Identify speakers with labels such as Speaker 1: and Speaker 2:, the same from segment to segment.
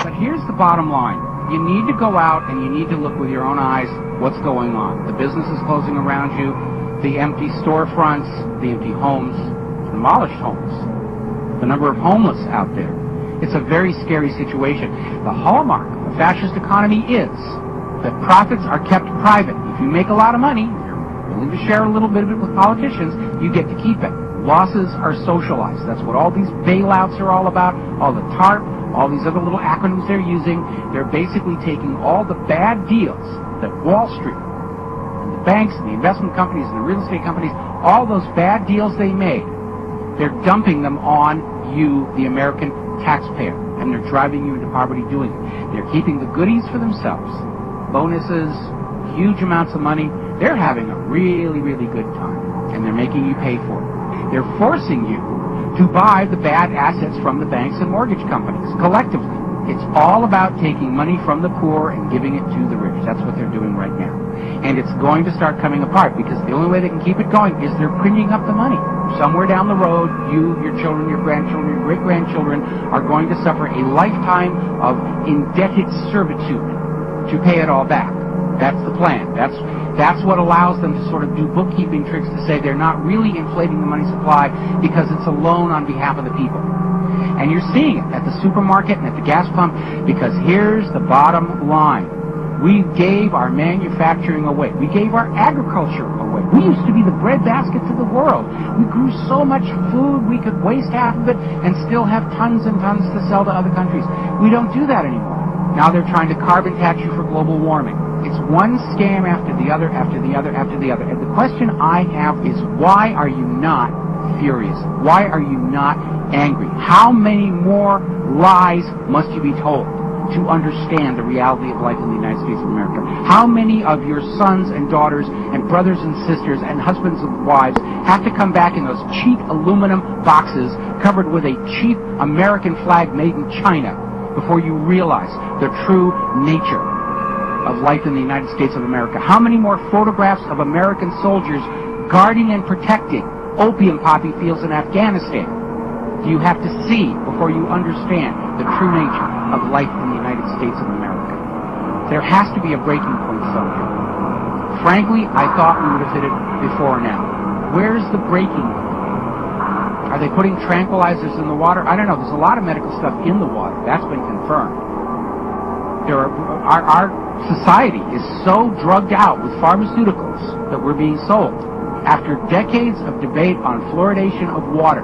Speaker 1: But here's the bottom line. You need to go out and you need to look with your own eyes what's going on. The businesses closing around you, the empty storefronts, the empty homes, demolished homes, the number of homeless out there. It's a very scary situation. The hallmark of the fascist economy is that profits are kept private. If you make a lot of money, you're willing to share a little bit of it with politicians, you get to keep it. Losses are socialized. That's what all these bailouts are all about, all the TARP, all these other little acronyms they're using. They're basically taking all the bad deals that Wall Street and the banks and the investment companies and the real estate companies, all those bad deals they made, they're dumping them on you, the American taxpayer, and they're driving you into poverty doing it. They're keeping the goodies for themselves. Bonuses, huge amounts of money. They're having a really, really good time, and they're making you pay for it. They're forcing you to buy the bad assets from the banks and mortgage companies collectively. It's all about taking money from the poor and giving it to the rich. That's what they're doing right now. And it's going to start coming apart because the only way they can keep it going is they're printing up the money. Somewhere down the road, you, your children, your grandchildren, your great-grandchildren are going to suffer a lifetime of indebted servitude to pay it all back. That's the plan. That's what allows them to sort of do bookkeeping tricks to say they're not really inflating the money supply because it's a loan on behalf of the people. And you're seeing it at the supermarket and at the gas pump because here's the bottom line. We gave our manufacturing away. We gave our agriculture away. We used to be the breadbasket to the world. We grew so much food we could waste half of it and still have tons and tons to sell to other countries. We don't do that anymore. Now they're trying to carbon tax you for global warming. It's one scam after the other, after the other, after the other. And the question I have is, why are you not furious? Why are you not angry? How many more lies must you be told to understand the reality of life in the United States of America? How many of your sons and daughters and brothers and sisters and husbands and wives have to come back in those cheap aluminum boxes covered with a cheap American flag made in China before you realize the true nature of life in the United States of America? How many more photographs of American soldiers guarding and protecting opium poppy fields in Afghanistan do you have to see before you understand the true nature of life in the United States of America? There has to be a breaking point somewhere. Frankly, I thought we would have hit it before now. Where's the breaking point? Are they putting tranquilizers in the water? I don't know. There's a lot of medical stuff in the water. That's been confirmed. Our society is so drugged out with pharmaceuticals that we're being sold. After decades of debate on fluoridation of water,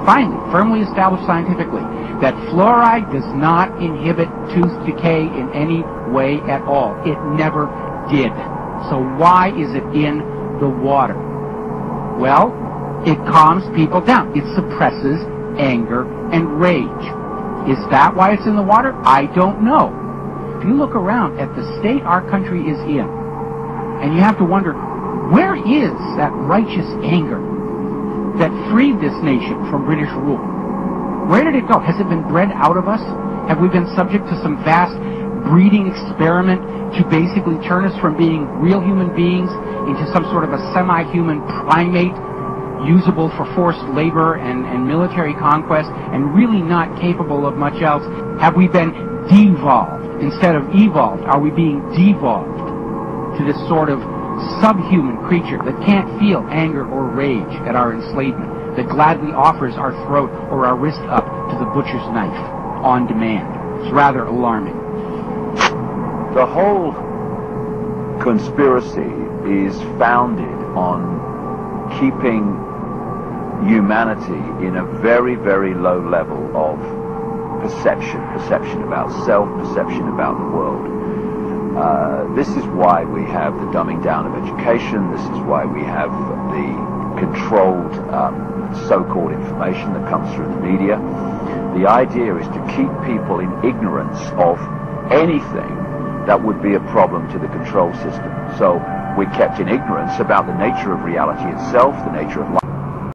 Speaker 1: finally, firmly established scientifically that fluoride does not inhibit tooth decay in any way at all. It never did. So why is it in the water? Well, it calms people down. It suppresses anger and rage. Is that why it's in the water? I don't know. If you look around at the state our country is in, and you have to wonder, where is that righteous anger that freed this nation from British rule? Where did it go? Has it been bred out of us? Have we been subject to some vast breeding experiment to basically turn us from being real human beings into some sort of a semi-human primate usable for forced labor and military conquest and really not capable of much else? Have we been devolved instead of evolved? Are we being devolved to this sort of subhuman creature that can't feel anger or rage at our enslavement, that gladly offers our throat or our wrist up to the butcher's knife on demand? It's rather alarming.
Speaker 2: The whole conspiracy is founded on keeping humanity in a very, very low level of perception about self, perception about the world. This is why we have the dumbing down of education. This is why we have the controlled so-called information that comes through the media. The idea is to keep people in ignorance of anything that would be a problem to the control system. So we're kept in ignorance about the nature of reality itself, the nature of life.